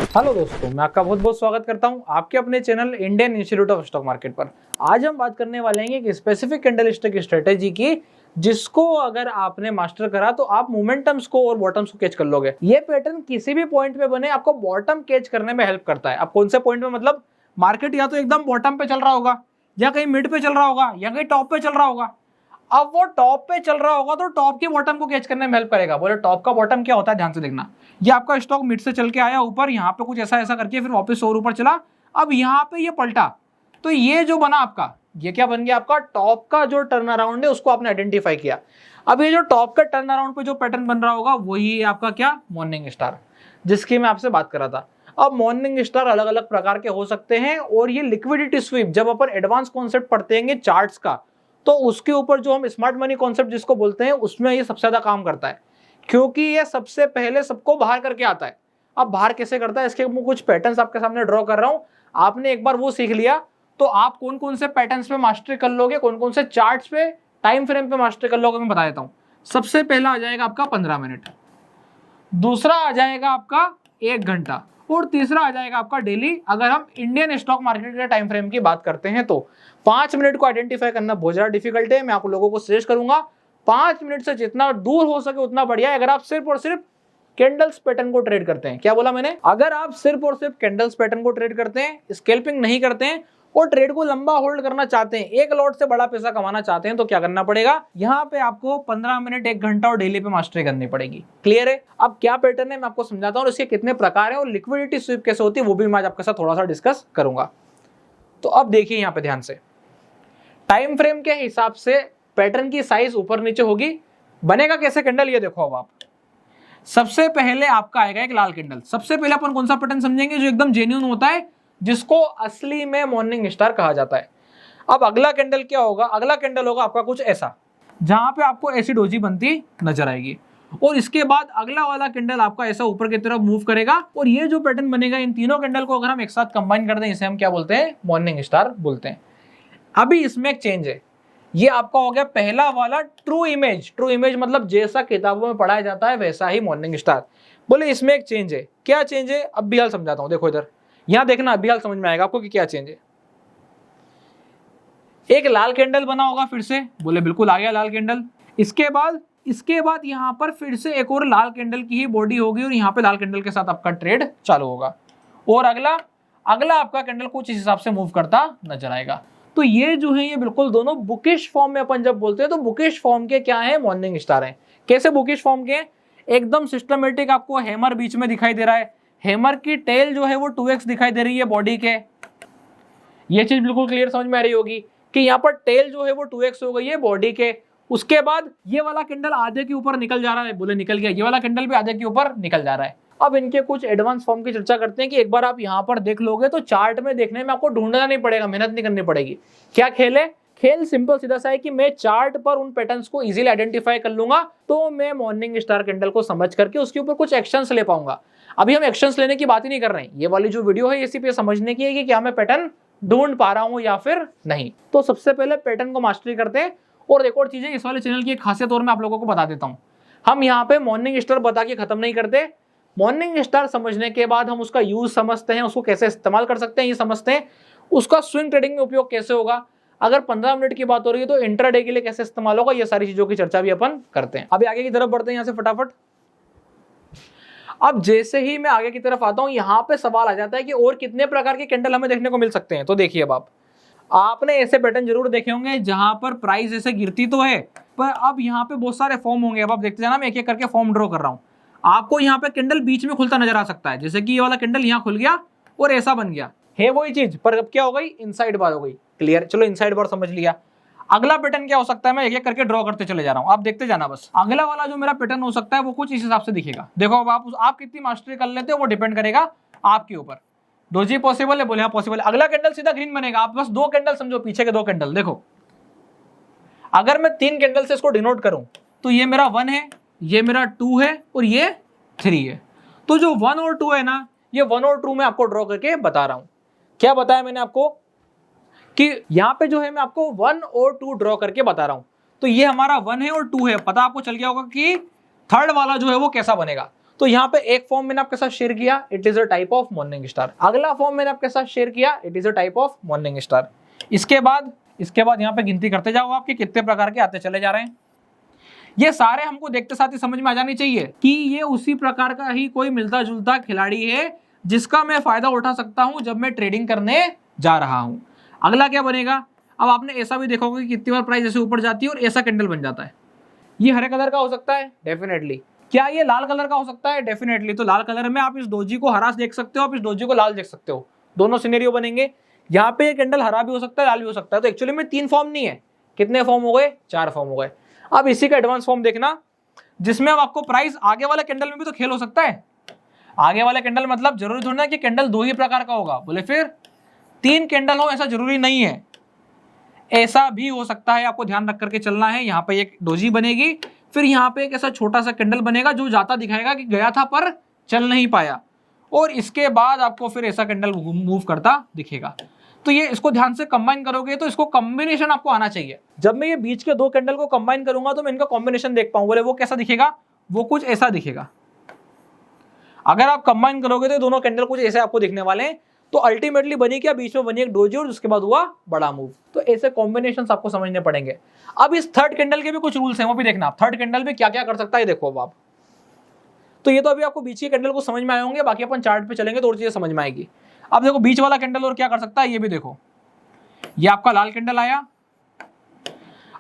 Hello दोस्तों, मैं आपका बहुत बहुत स्वागत करता हूं आपके अपने channel Indian institute of stock market पर। आज हम बात करने वाले हैं एक स्पेसिफिक कैंडलस्टिक स्ट्रेटेजी की, जिसको अगर आपने मास्टर करा तो आप मोमेंटम्स को और बॉटम्स को कैच कर लोगे। ये पैटर्न किसी भी पॉइंट पे बने आपको बॉटम कैच करने में हेल्प करता है। अब कौन से पॉइंट पे, मतलब मार्केट या तो एकदम बॉटम पे चल रहा होगा, या कहीं मिड पे चल रहा होगा, या कहीं टॉप पे चल रहा होगा। अब वो टॉप पे चल रहा होगा तो टॉप के बॉटम को कैच करने में हेल्प करेगा। बोले टॉप का बॉटम क्या होता है, ध्यान से देखना। ये आपका स्टॉक मिड से चल के आया ऊपर, यहाँ पे कुछ ऐसा ऐसा करके फिर वापस और ऊपर चला, अब यहाँ पे ये पलटा, तो ये जो बना आपका, ये क्या बन गया आपका टॉप का जो टर्न अराउंड है, उसको आपने आइडेंटिफाई किया। अब ये जो टॉप का टर्न अराउंड पे जो पैटर्न बन रहा होगा वही है आपका क्या, मॉर्निंग स्टार, जिसकी मैं आपसे बात कर रहा था। अब मॉर्निंग स्टार अलग अलग प्रकार के हो सकते हैं, और ये लिक्विडिटी स्वीप जब अपन एडवांस कॉन्सेप्ट पढ़ते हैं चार्ट्स का, तो उसके ऊपर जो हम स्मार्ट मनी कॉन्सेप्ट जिसको बोलते हैं, उसमें ये सबसे ज्यादा काम करता है, क्योंकि ये सबसे पहले सबको बाहर करके आता है। अब बाहर कैसे करता है, इसके मैं कुछ पैटर्न्स आपके सामने ड्रॉ कर रहा हूं। आपने एक बार वो सीख लिया तो आप कौन कौन से पैटर्न्स पे मास्टरी कर लोगे, कौन कौन से चार्ट्स पे, टाइम फ्रेम पे मास्टरी कर लोगे, मैं बता देता हूं। सबसे पहला आ जाएगा आपका 15 मिनट, दूसरा आ जाएगा आपका 1 घंटा, और तीसरा आ जाएगा आपका डेली। अगर हम इंडियन स्टॉक मार्केट के टाइम फ्रेम की बात करते हैं तो 5 मिनट को आइडेंटिफाई करना बहुत ज्यादा डिफिकल्ट है। मैं आप लोगों को सजेस्ट करूंगा 5 मिनट से जितना दूर हो सके उतना बढ़िया है। अगर आप सिर्फ और सिर्फ कैंडल्स पैटर्न को ट्रेड करते हैं, क्या बोला मैंने, अगर आप सिर्फ और सिर्फ कैंडल्स पैटर्न को ट्रेड करते हैं, स्कैल्पिंग नहीं करते हैं, और ट्रेड को लंबा होल्ड करना चाहते हैं, एक लॉट से बड़ा पैसा कमाना चाहते हैं, तो क्या करना पड़ेगा, यहाँ पे आपको 15 मिनट, 1 घंटा और डेली पे मास्टरी करनी पड़ेगी। क्लियर है। अब क्या पैटर्न है मैं आपको समझाता हूँ, और इसके कितने प्रकार है, और लिक्विडिटी स्वीप कैसे होती है वो भी मैं आज आपके साथ थोड़ा सा डिस्कस करूंगा। तो अब देखिए यहाँ पे ध्यान से, टाइम फ्रेम के हिसाब से पैटर्न की साइज ऊपर नीचे होगी। बनेगा कैसे कैंडल, ये देखो। अब आप सबसे पहले आपका आएगा एक लाल कैंडल। सबसे पहले अपन कौन सा पैटर्न समझेंगे, जो एकदम जेन्युइन होता है, जिसको असली में मॉर्निंग स्टार कहा जाता है। अब अगला कैंडल क्या होगा, अगला कैंडल होगा आपका कुछ ऐसा, जहां पे आपको ऐसी डोजी बनती नजर आएगी, और इसके बाद अगला वाला कैंडल आपका ऐसा ऊपर की तरफ मूव करेगा, और ये जो पैटर्न बनेगा, इन तीनों कैंडल को अगर हम एक साथ कंबाइन कर दें, इसे हम क्या बोलते हैं, मॉर्निंग स्टार बोलते हैं। अभी इसमें एक चेंज है, ये आपका हो गया पहला वाला ट्रू इमेज। ट्रू इमेज मतलब जैसा किताबों में पढ़ाया जाता है वैसा ही मॉर्निंग स्टार। बोले इसमें एक चेंज है, क्या चेंज है, अब भी हाल समझाता हूं। देखो इधर, यहां देखना, अभी हाल समझ में आएगा आपको कि क्या चेंज है। एक लाल कैंडल बना होगा फिर से, बोले बिल्कुल आ गया लाल कैंडल। इसके बाद यहां पर फिर से एक और लाल कैंडल की ही बॉडी होगी, और यहां पे लाल कैंडल के साथ आपका ट्रेड चालू होगा, और अगला आपका कैंडल कुछ इस हिसाब से मूव करता नजर आएगा। तो ये जो है, ये बिल्कुल दोनों बुकिश फॉर्म में अपन जब बोलते हैं तो बुकिश फॉर्म के क्या है, मॉर्निंग स्टार हैं। कैसे बुकिश फॉर्म के, एकदम सिस्टमेटिक। आपको हैमर बीच में दिखाई दे रहा है, हैमर की टेल जो है वो 2x दिखाई दे रही है बॉडी के। ये चीज बिल्कुल क्लियर समझ में आ रही होगी कि यहाँ पर टेल जो है वो 2x हो गई है बॉडी के। उसके बाद ये वाला कैंडल आधे के ऊपर निकल जा रहा है, बोले निकल गया, ये वाला कैंडल भी आधे के ऊपर निकल जा रहा है। अब इनके कुछ एडवांस फॉर्म की चर्चा करते हैं कि एक बार आप यहाँ पर देख लोगे तो चार्ट में देखने में आपको ढूंढना नहीं पड़ेगा, मेहनत नहीं करनी पड़ेगी। क्या खेल है, खेल सिंपल सीधा सा है कि मैं चार्ट पर उन पैटर्न्स को इजीली आइडेंटिफाई कर लूंगा, तो मैं मॉर्निंग स्टार कैंडल को समझ करके उसके ऊपर कुछ एक्शंस ले पाऊंगा। अभी हम एक्शंस लेने की बात ही नहीं कर रहे हैं, ये वाली जो वीडियो है इसी पे समझने की है कि क्या मैं पैटर्न ढूंढ पा रहा हूं या फिर नहीं। तो सबसे पहले पैटर्न को मास्टरी करते हैं। और एक और चीज है, इस वाले चैनल की एक खासियत और मैं आप लोगों को बता देता हूं, हम यहाँ पे मॉर्निंग स्टार बता के खत्म नहीं करते। मॉर्निंग स्टार समझने के बाद हम उसका यूज समझते हैं, उसको कैसे इस्तेमाल कर सकते हैं ये समझते हैं, उसका स्विंग ट्रेडिंग में उपयोग कैसे होगा, अगर 15 मिनट की बात हो रही है तो इंट्राडे के लिए कैसे इस्तेमाल होगा, ये सारी चीजों की चर्चा भी अपन करते हैं। अभी आगे की तरफ बढ़ते हैं यहाँ से फटाफट। अब जैसे ही मैं आगे की तरफ आता हूं, यहाँ पे सवाल आ जाता है कि और कितने प्रकार के कैंडल हमें देखने को मिल सकते हैं। तो देखिए, अब आपने ऐसे पैटर्न जरूर देखे होंगे जहां पर प्राइस ऐसे गिरती तो है, पर अब यहाँ पे बहुत सारे फॉर्म होंगे। अब आप देखते जाना, मैं एक एक करके फॉर्म ड्रॉ कर रहा हूँ। आपको यहाँ पे कैंडल बीच में खुलता नजर आ सकता है, जैसे कि ये वाला कैंडल यहाँ खुल गया और ऐसा बन गया है, वही चीज, पर अब क्या हो गई, इनसाइड बार हो गई। क्लियर, चलो इनसाइड बार समझ लिया। अगला पैटर्न क्या हो सकता है, मैं एक एक करके ड्रॉ करते चले जा रहा हूं, आप देखते जाना बस। अगला वाला जो मेरा पैटर्न हो सकता है वो कुछ इस हिसाब से दिखेगा। देखो अब आप कितनी मास्टरी कर लेते हो वो डिपेंड करेगा आपके ऊपर। डोजी पॉसिबल है, बोले हाँ पॉसिबल है। अगला कैंडल सीधा ग्रीन बनेगा, आप बस 2 कैंडल समझो, पीछे के 2 कैंडल देखो। अगर मैं 3 कैंडल से इसको डिनोट करूं तो ये मेरा 1 है, ये मेरा 2 है और ये 3 है। तो जो 1 और 2 है ना, ये 1 और 2 मैं आपको ड्रॉ करके बता रहा हूं। क्या बताया मैंने आपको कि यहां पे जो है मैं आपको 1 और 2 ड्रॉ करके बता रहा हूं। तो ये हमारा 1 है और 2 है, पता आपको चल गया होगा कि थर्ड वाला जो है वो कैसा बनेगा। तो यहाँ पे एक फॉर्म मैंने आपके साथ शेयर किया, it is a type of morning star. अगला फॉर्म मैंने आपके साथ शेयर किया, it is a type of morning star. इसके बाद यहाँ पे गिनती करते जाओ आपके कितने प्रकार के आते चले जा रहे हैं। ये सारे हमको देखते साथ ही समझ में आ जानी चाहिए कि ये उसी प्रकार का ही कोई मिलता जुलता खिलाड़ी है जिसका मैं फायदा उठा सकता हूं जब मैं ट्रेडिंग करने जा रहा हूं। अगला क्या बनेगा, अब आपने ऐसा भी देखोगे कि कितनी बार प्राइस ऐसे ऊपर जाती है और ऐसा कैंडल बन जाता है। ये हरे कलर का हो सकता है डेफिनेटली। क्या ये लाल कलर का हो सकता है डेफिनेटली। तो लाल कलर में आप इस डोजी को हरा देख सकते हो, आप इस डोजी को लाल देख सकते हो, दोनों सिनेरियो बनेंगे। यहाँ पे ये कैंडल हरा भी हो सकता है, लाल भी हो सकता है। तो एक्चुअली में 3 फॉर्म नहीं है, कितने फॉर्म हो गए, 4 फॉर्म हो गए। अब इसी का एडवांस फॉर्म देखना जिसमें अब आपको प्राइस आगे वाले कैंडल में भी तो खेल हो सकता है। आगे वाले कैंडल मतलब जरूरी थोड़ी ना कि कैंडल 2 ही प्रकार का होगा, बोले फिर 3 कैंडल हो ऐसा जरूरी नहीं है, ऐसा भी हो सकता है। आपको ध्यान रख करके चलना है। यहाँ पे एक डोजी बनेगी, फिर यहाँ पे एक ऐसा छोटा सा कैंडल बनेगा जो जाता दिखाएगा कि गया था पर चल नहीं पाया, और इसके बाद आपको फिर ऐसा कैंडल मूव करता दिखेगा। तो ये इसको ध्यान से कंबाइन करोगे तो इसको कॉम्बिनेशन आपको आना चाहिए। जब मैं ये बीच के 2 कैंडल को कंबाइन करूंगा तो मैं इनका कॉम्बिनेशन देख पाऊं, बोले वो कैसा दिखेगा, वो कुछ ऐसा दिखेगा। अगर आप कंबाइन करोगे तो दोनों कैंडल कुछ ऐसे आपको दिखने वाले हैं। तो अल्टीमेटली बनी क्या, बीच में बनी एक डोजी और उसके बाद हुआ बड़ा मूव। तो ऐसे कॉम्बिनेशन आपको समझने पड़ेंगे। अब इस थर्ड कैंडल के भी कुछ रूल्स हैं, वो भी देखना आप। थर्ड कैंडल भी क्या क्या कर सकता है देखो अब आप। तो ये तो अभी आपको बीच के कैंडल को समझ में आए होंगे, बाकी अपन चार्ट पे चलेंगे तो और चीजें समझ में आएगी। अब देखो बीच वाला कैंडल और क्या कर सकता है, ये भी देखो। ये आपका लाल कैंडल आया।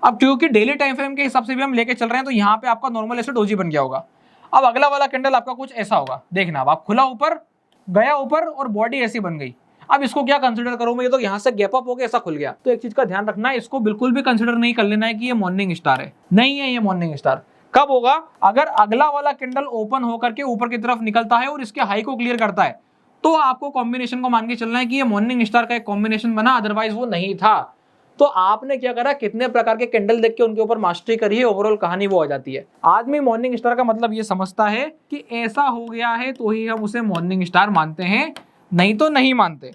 अब क्योंकि डेली टाइम फ्रेम के हिसाब से भी हम लेके चल रहे हैं तो यहाँ पे आपका नॉर्मल ऐसे डोजी बन गया होगा। अब अगला वाला कैंडल आपका कुछ ऐसा होगा, देखना अब आप खुला ऊपर गया ऊपर और बॉडी ऐसी बन गई। अब इसको क्या कंसीडर करूं मैं, ये तो यहाँ से गैप अप हो गया ऐसा खुल गया। तो एक चीज का ध्यान रखना है, इसको बिल्कुल भी कंसीडर नहीं कर लेना है कि ये मॉर्निंग स्टार है, नहीं है ये मॉर्निंग स्टार। कब होगा, अगर अगला वाला कैंडल ओपन होकर के ऊपर की तरफ निकलता है और इसके हाई को क्लियर करता है तो आपको कॉम्बिनेशन को मान के चलना है कि ये मॉर्निंग स्टार का एक कॉम्बिनेशन बना, अदरवाइज वो नहीं था। तो आपने क्या करा, कितने प्रकार के कैंडल देख के उनके ऊपर मास्टरी करी है, ओवरऑल कहानी वो आ जाती है। आदमी मॉर्निंग स्टार का मतलब ये समझता है कि ऐसा हो गया है तो ही हम उसे मॉर्निंग स्टार मानते हैं, नहीं तो नहीं मानते।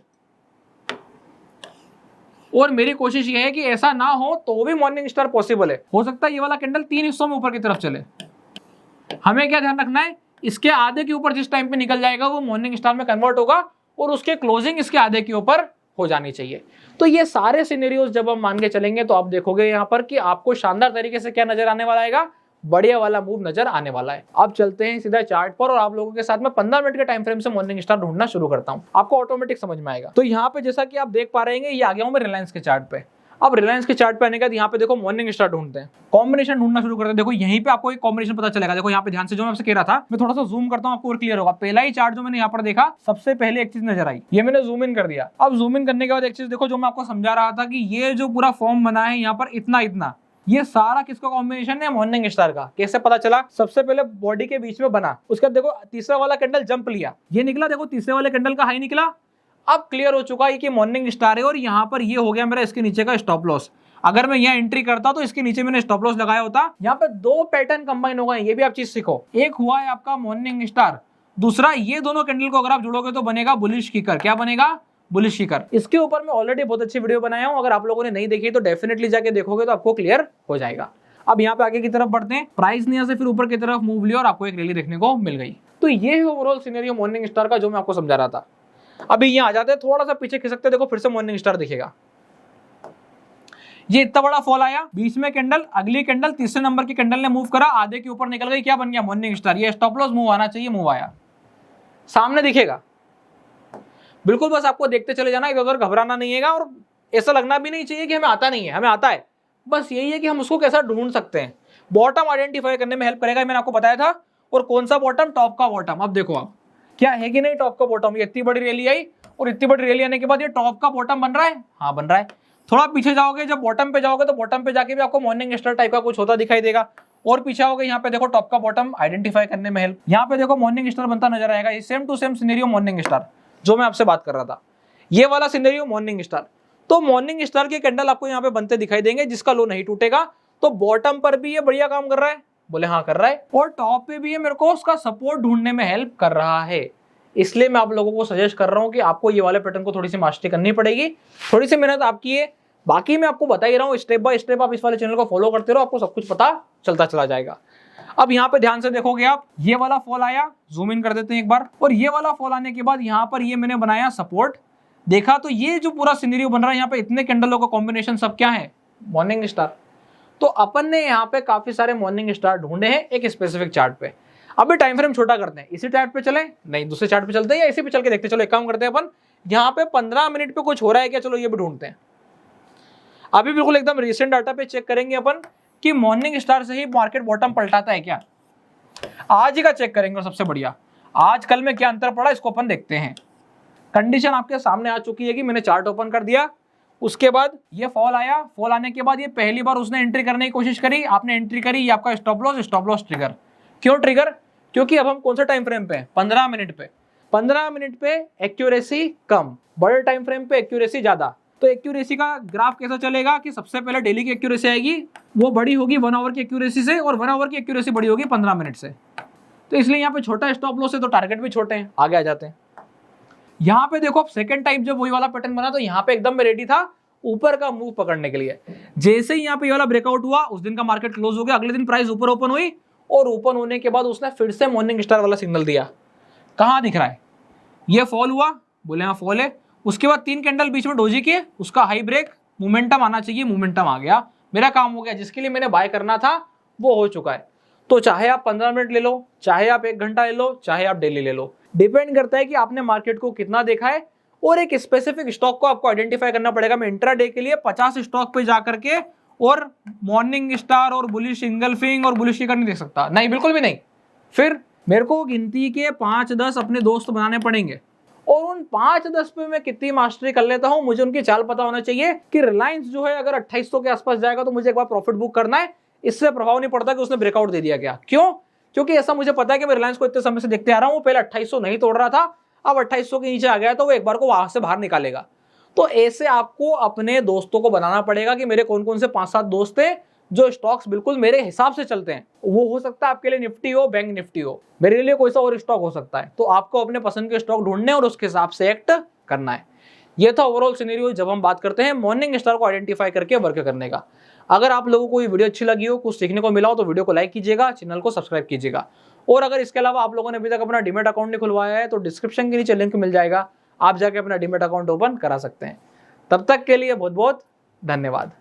और मेरी कोशिश ये है कि ऐसा ना हो तो भी मॉर्निंग स्टार पॉसिबल है। हो सकता है ये वाला कैंडल 3 हिस्सों में ऊपर की तरफ चले। हमें क्या ध्यान रखना है, इसके आधे के ऊपर जिस टाइम पे निकल जाएगा वो मॉर्निंग स्टार में कन्वर्ट होगा और उसके क्लोजिंग इसके आधे के ऊपर हो जानी चाहिए। तो ये सारे सिनेरियोज जब हम मान के चलेंगे तो आप देखोगे यहाँ पर कि आपको शानदार तरीके से क्या नजर आने वाला है, बढ़िया वाला मूव नजर आने वाला है। अब चलते हैं सीधा चार्ट पर और आप लोगों के साथ में 15 मिनट के टाइम फ्रेम से मॉर्निंग स्टार ढूंढना शुरू करता हूं, आपको ऑटोमेटिक समझ में आएगा। तो यहाँ पे जैसा कि आप देख पा रहे हैं, ये आ गया हूं मैं रिलायंस के चार्ट पे। अब रिलायंस के चार्ट पे आने के बाद यहाँ पे देखो मॉर्निंग स्टार ढूंढते हैं, कॉम्बिनेशन ढूंढना शुरू करते हैं। देखो यहीं पे आपको एक कॉम्बिनेशन पता चलेगा। देखो यहाँ पे ध्यान से जो मैं आपसे कह रहा था, मैं थोड़ा सा जूम करता हूँ आपको और क्लियर होगा। पहला ही चार्ट जो मैंने यहाँ पर देखा, सबसे पहले एक चीज नजर आई, ये मैंने जूम इन कर दिया। अब जूम इन करने के बाद एक चीज देखो, जो मैं आपको समझा रहा था कि ये जो पूरा फॉर्म बना है यहाँ पर इतना इतना, ये सारा किसका कॉम्बिनेशन है, मॉर्निंग स्टार का। कैसे पता चला, सबसे पहले बॉडी के बीच में बना, उसके बाद देखो तीसरा वाला कैंडल जंप लिया, ये निकला, देखो तीसरे वाले कैंडल का हाई निकला। अब क्लियर हो चुका है कि मॉर्निंग स्टार है और यहाँ पर ये हो गया मेरा इसके नीचे का स्टॉप लॉस। अगर मैं यहाँ एंट्री करता तो इसके नीचे मैंने स्टॉप लॉस लगाया होता। यहाँ पे 2 पैटर्न कंबाइन हो गए, ये भी आप चीज सीखो। एक हुआ है आपका मॉर्निंग स्टार, दूसरा ये दोनों कैंडल को अगर आप जुड़ोगे तो बनेगा बुलिश किकर। क्या बनेगा, बुलिश किकर। इसके ऊपर मैं ऑलरेडी बहुत अच्छी वीडियो बनाया हूं, अगर आप लोगों ने नहीं देखी तो डेफिनेटली जाके देखोगे तो आपको क्लियर हो जाएगा। अब यहाँ पे आगे की तरफ बढ़ते हैं। प्राइस ने यहाँ से फिर ऊपर की तरफ मूव लिया और आपको एक रैली देखने को मिल गई। तो ये है ओवरऑल सिनेरियो मॉर्निंग स्टार का जो मैं आपको समझा रहा था। अभी यहाँ आ जाते हैं, थोड़ा सा पीछे खिसकते, देखो फिर से मॉर्निंग स्टार दिखेगा। ये इतना बड़ा फॉल आया, बीच में कैंडल, अगली कैंडल तीसरे नंबर की कैंडल ने मूव करा, आधे के ऊपर निकल गई, क्या बन गया, मॉर्निंग स्टार। ये स्टॉप लॉस मूव आना चाहिए, मूव आया, सामने दिखेगा बिल्कुल। बस आपको देखते चले जाना, इधर उधर घबराना नहीं है और ऐसा लगना भी नहीं चाहिए कि हमें आता नहीं है, हमें आता है। बस यही है कि हम उसको कैसा ढूंढ सकते हैं। बॉटम आइडेंटिफाई करने में हेल्प करेगा, मैंने आपको बताया था। और कौन सा बॉटम, टॉप का बॉटम। अब देखो आप क्या है कि नहीं टॉप का बॉटम। ये इतनी बड़ी रैली आई और इतनी बड़ी रैली आने के बाद ये टॉप का बॉटम बन रहा है, हाँ बन रहा है। थोड़ा पीछे जाओगे, जब बॉटम पे जाओगे तो बॉटम पे जाके भी आपको मॉर्निंग स्टार टाइप का कुछ होता दिखाई देगा। और पीछे आओगे, यहाँ पे देखो टॉप का बॉटम आइडेंटिफाई करने में हेल्प, यहाँ पे देखो मॉर्निंग स्टार बनता नजर आएगा। ये same to same scenario morning star जो मैं आपसे बात कर रहा था, ये वाला सिनेरियो मॉर्निंग स्टार। तो मॉर्निंग स्टार के कैंडल आपको यहाँ पे बनते दिखाई देंगे जिसका लो नहीं टूटेगा। तो बॉटम पर भी ये बढ़िया काम कर रहा है, बोले हाँ कर रहा है, और टॉप पे भी ये मेरे को उसका सपोर्ट ढूंढने में हेल्प कर रहा है। इसलिए मैं आप लोगों को सजेस्ट कर रहा हूँ कि आपको ये वाले पैटर्न को थोड़ी सी मास्टरी करनी पड़ेगी, थोड़ी सी मेहनत आपकी है। बाकी मैं आपको बता ही रहा हूँ, स्टेप बाय स्टेप आप इस वाले चैनल को फॉलो करते रहो, आपको सब कुछ पता चलता चला जाएगा। अब यहाँ पे ध्यान से देखोगे आप, ये वाला फॉल आया, जूम इन कर देते हैं एक बार, और ये वाला फॉल आने के बाद यहाँ पर ये मैंने बनाया सपोर्ट, देखा तो ये जो पूरा सिनेरियो बन रहा है यहाँ पे इतने कैंडलों का कॉम्बिनेशन सब क्या है, मॉर्निंग स्टार। तो अपन ने यहाँ पे काफी सारे मॉर्निंग स्टार ढूंढे हैं एक स्पेसिफिक चार्ट पे। अभी टाइम फ्रेम छोटा करते हैं, इसी चार्ट पे चले, नहीं दूसरे चार्ट पे चलते हैं या इसी पे चल के देखते हैं। चलो एक काम करते हैं अपन, यहाँ पे 15 मिनट पे कुछ हो रहा है क्या, चलो ये भी ढूंढते हैं। अभी बिल्कुल एकदम रिसेंट डाटा पे चेक करेंगे अपन कि मॉर्निंग स्टार से ही मार्केट बॉटम पलटाता है क्या, आज ही का चेक करेंगे। और सबसे बढ़िया आज कल में क्या अंतर पड़ा इसको अपन देखते हैं। कंडीशन आपके सामने आ चुकी है कि मैंने चार्ट ओपन कर दिया, उसके बाद ये फॉल आया, फॉल आने के बाद ये पहली बार उसने एंट्री करने की कोशिश करी, आपने एंट्री करी, ये आपका स्टॉप लॉस ट्रिगर। क्यों ट्रिगर, क्योंकि अब हम कौन सा टाइम फ्रेम पे हैं, 15 मिनट पे। 15 मिनट पे एक्यूरेसी कम, बड़े टाइम फ्रेम पे एक्यूरेसी ज्यादा। तो एक्यूरेसी का ग्राफ कैसा चलेगा कि सबसे पहले डेली की एक्यूरेसी आएगी, वो बड़ी होगी 1 आवर की एक्यूरेसी से, और 1 आवर की एक्यूरेसी बड़ी होगी 15 मिनट से। तो इसलिए यहाँ पे छोटा स्टॉप लॉस है तो टारगेट भी छोटे हैं, आगे आ जाते हैं। यहाँ पे देखो सेकंड टाइम जब वही वाला पैटर्न बना तो यहाँ पे एकदम मैं रेडी था ऊपर का मूव पकड़ने के लिए। जैसे ही यहाँ पे ये वाला ब्रेकआउट हुआ उस दिन का मार्केट क्लोज हो गया, अगले दिन प्राइस ऊपर ओपन हुई, और ओपन होने के बाद उसने फिर से मॉर्निंग स्टार वाला सिग्नल दिया। कहाँ दिख रहा है, ये फॉल हुआ, बोले हाँ फॉल है, उसके बाद 3 कैंडल बीच में डोजी के, उसका हाई ब्रेक, मोमेंटम आना चाहिए, मोमेंटम आ गया, मेरा काम हो गया, जिसके लिए मैंने बाय करना था वो हो चुका है। तो चाहे आप 15 मिनट ले लो, चाहे आप 1 घंटा ले लो, चाहे आप डेली ले लो, डिपेंड करता है कि आपने मार्केट को कितना देखा है और एक स्पेसिफिक स्टॉक को आपको आइडेंटिफाई करना पड़ेगा। मैं इंट्राडे के लिए 50 स्टॉक पे जाकर के और मॉर्निंग स्टार और बुलिश इंगल्फिंग और बुलिश नहीं देख सकता, नहीं बिल्कुल भी नहीं। फिर मेरे को गिनती के 5-10 अपने दोस्त बनाने पड़ेंगे, और उन 5-10 पे मैं कितनी मास्टरी कर लेता हूं, मुझे उनकी चाल पता होना चाहिए कि रिलायंस जो है अगर 2800 के आसपास जाएगा तो मुझे एक बार प्रॉफिट बुक करना है, इससे प्रभाव नहीं पड़ता कि उसने ब्रेकआउट दे दिया क्या। क्यों, क्योंकि ऐसा मुझे पता है कि मैं रिलायंस को इतने समय से देखते आ रहा हूं, वो पहले 2800 नहीं तोड़ रहा था, अब 2800 के नीचे आ गया तो वो एक बार को वहां से बाहर निकालेगा। तो ऐसे आपको अपने दोस्तों को बनाना पड़ेगा कि मेरे कौन कौन से 5-7 दोस्त हैं जो स्टॉक्स बिल्कुल मेरे हिसाब से चलते हैं। वो हो सकता है आपके लिए निफ्टी हो, बैंक निफ्टी हो, मेरे लिए कोई सा और स्टॉक हो सकता है। तो आपको अपने पसंद के स्टॉक ढूंढने और उसके हिसाब से एक्ट करना है। ये था ओवरऑल सिनेरियो जब हम बात करते हैं मॉर्निंग स्टार को आइडेंटिफाई करके वर्क करने का। अगर आप लोगों को ये वीडियो अच्छी लगी हो, कुछ सीखने को मिला हो, तो वीडियो को लाइक कीजिएगा, चैनल को सब्सक्राइब कीजिएगा। और अगर इसके अलावा आप लोगों ने अभी तक अपना डीमैट अकाउंट नहीं खुलवाया है तो डिस्क्रिप्शन के नीचे लिंक मिल जाएगा, आप जाके अपना डीमैट अकाउंट ओपन करा सकते हैं। तब तक के लिए बहुत बहुत धन्यवाद।